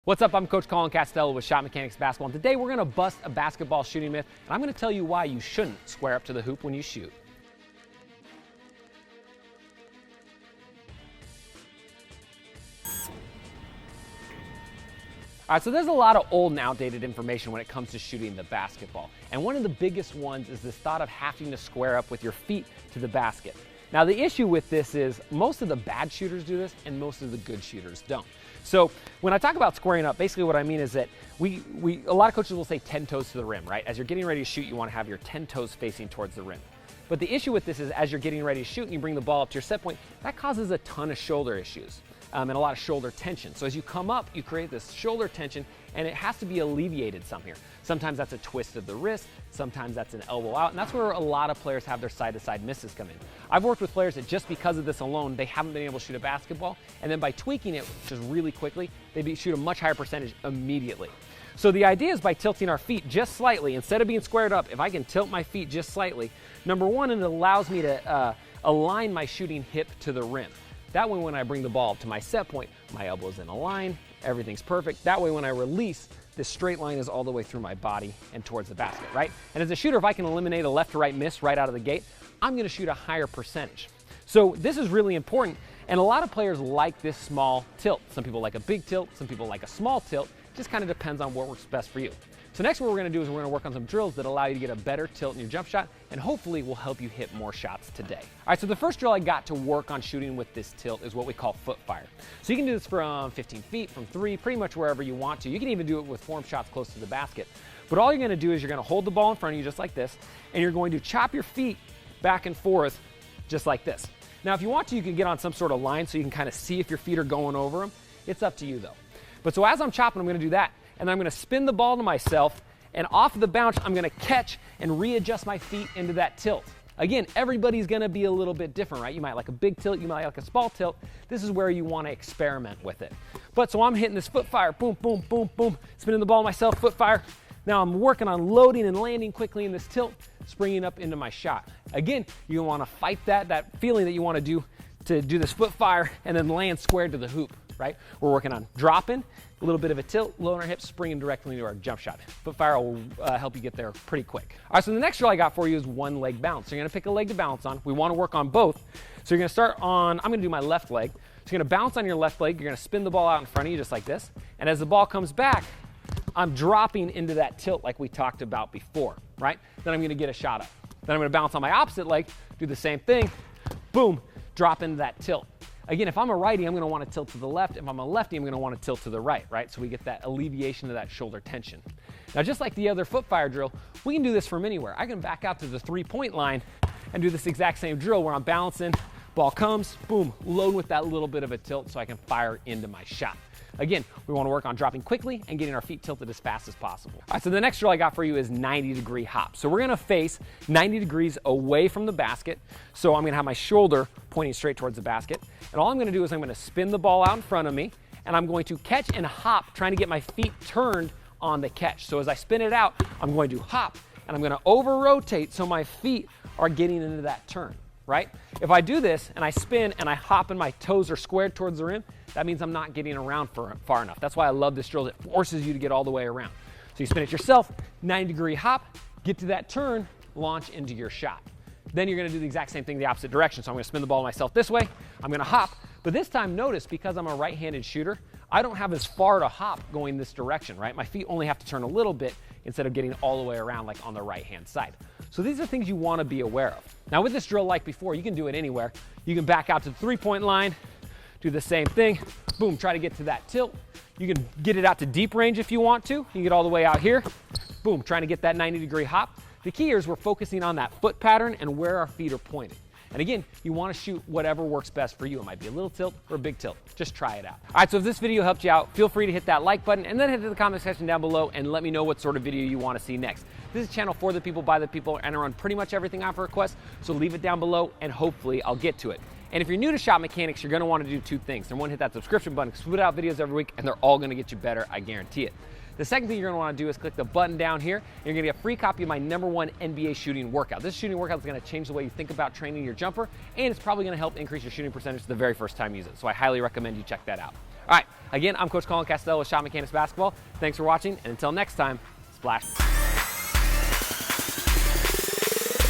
What's up? I'm Coach Colin Castello with ShotMechanics Basketball, and today we're going to bust a basketball shooting myth, and I'm going to tell you why you shouldn't square up to the hoop when you shoot. All right, so there's a lot of old and outdated information when it comes to shooting the basketball, and one of the biggest ones is this thought of having to square up with your feet to the basket. Now, the issue with this is most of the bad shooters do this and most of the good shooters don't. So when I talk about squaring up, basically what I mean is that a lot of coaches will say 10 toes to the rim, right? As you're getting ready to shoot, you want to have your 10 toes facing towards the rim. But the issue with this is as you're getting ready to shoot and you bring the ball up to your set point, that causes a ton of shoulder issues and a lot of shoulder tension. So as you come up, you create this shoulder tension and it has to be alleviated somehow. Sometimes that's a twist of the wrist, sometimes that's an elbow out, and that's where a lot of players have their side-to-side misses come in. I've worked with players that just because of this alone, they haven't been able to shoot a basketball, and then by tweaking it just really quickly, they shoot a much higher percentage immediately. So the idea is by tilting our feet just slightly, instead of being squared up, if I can tilt my feet just slightly, number one, it allows me to align my shooting hip to the rim. That way when I bring the ball up to my set point, my elbow's in a line, everything's perfect. That way when I release, this straight line is all the way through my body and towards the basket, right? And as a shooter, if I can eliminate a left to right miss right out of the gate, I'm gonna shoot a higher percentage. So this is really important, and a lot of players like this small tilt. Some people like a big tilt, some people like a small tilt. It just kind of depends on what works best for you. So next what we're gonna do is we're gonna work on some drills that allow you to get a better tilt in your jump shot and hopefully will help you hit more shots today. All right, so the first drill I got to work on shooting with this tilt is what we call foot fire. So you can do this from 15 feet, from 3, pretty much wherever you want to. You can even do it with form shots close to the basket. But all you're gonna do is you're gonna hold the ball in front of you just like this, and you're going to chop your feet back and forth just like this. Now, if you want to, you can get on some sort of line so you can kind of see if your feet are going over them. It's up to you though. But so as I'm chopping, I'm gonna do that, and then I'm gonna spin the ball to myself, and off of the bounce, I'm gonna catch and readjust my feet into that tilt. Again, everybody's gonna be a little bit different, right? You might like a big tilt, you might like a small tilt. This is where you wanna experiment with it. But so I'm hitting this foot fire, boom, boom, boom, boom, spinning the ball myself, foot fire. Now I'm working on loading and landing quickly in this tilt, springing up into my shot. Again, you wanna fight that feeling that you wanna do to do this foot fire and then land square to the hoop, right? We're working on dropping, a little bit of a tilt, low on our hips, springing directly into our jump shot. Foot fire will help you get there pretty quick. All right, so the next drill I got for you is one leg bounce. So you're gonna pick a leg to balance on. We wanna work on both. So you're gonna start on, I'm gonna do my left leg. So you're gonna bounce on your left leg, you're gonna spin the ball out in front of you just like this. And as the ball comes back, I'm dropping into that tilt like we talked about before, right? Then I'm gonna get a shot up. Then I'm gonna bounce on my opposite leg, do the same thing, boom, drop into that tilt. Again, if I'm a righty, I'm gonna wanna tilt to the left. If I'm a lefty, I'm gonna wanna tilt to the right? So we get that alleviation of that shoulder tension. Now, just like the other foot fire drill, we can do this from anywhere. I can back out to the 3-point line and do this exact same drill where I'm balancing, ball comes, boom, load with that little bit of a tilt so I can fire into my shot. Again, we wanna work on dropping quickly and getting our feet tilted as fast as possible. All right, so the next drill I got for you is 90-degree hop. So we're gonna face 90 degrees away from the basket. So I'm gonna have my shoulder pointing straight towards the basket. And all I'm gonna do is I'm gonna spin the ball out in front of me, and I'm going to catch and hop, trying to get my feet turned on the catch. So as I spin it out, I'm going to hop, and I'm gonna over-rotate so my feet are getting into that turn, right? If I do this, and I spin, and I hop, and my toes are squared towards the rim, that means I'm not getting around far enough. That's why I love this drill. It forces you to get all the way around. So you spin it yourself, 90-degree hop, get to that turn, launch into your shot. Then you're gonna do the exact same thing the opposite direction. So I'm gonna spin the ball myself this way, I'm gonna hop, but this time notice, because I'm a right-handed shooter, I don't have as far to hop going this direction, right? My feet only have to turn a little bit instead of getting all the way around like on the right-hand side. So these are things you wanna be aware of. Now with this drill, like before, you can do it anywhere. You can back out to the 3-point line, do the same thing, boom, try to get to that tilt. You can get it out to deep range if you want to. You can get all the way out here, boom, trying to get that 90-degree hop. The key here is we're focusing on that foot pattern and where our feet are pointed. And again, you wanna shoot whatever works best for you. It might be a little tilt or a big tilt. Just try it out. All right, so if this video helped you out, feel free to hit that like button and then head to the comment section down below and let me know what sort of video you wanna see next. This is a channel for the people, by the people, and I run pretty much everything out for request, so leave it down below and hopefully I'll get to it. And if you're new to ShotMechanics, you're gonna wanna do two things. Number one, hit that subscription button, because we put out videos every week and they're all gonna get you better, I guarantee it. The second thing you're gonna wanna do is click the button down here, and you're gonna get a free copy of my #1 NBA shooting workout. This shooting workout is gonna change the way you think about training your jumper, and it's probably gonna help increase your shooting percentage the very first time you use it. So I highly recommend you check that out. All right, Again, I'm Coach Colin Castell with ShotMechanics Basketball. Thanks for watching, and until next time, splash.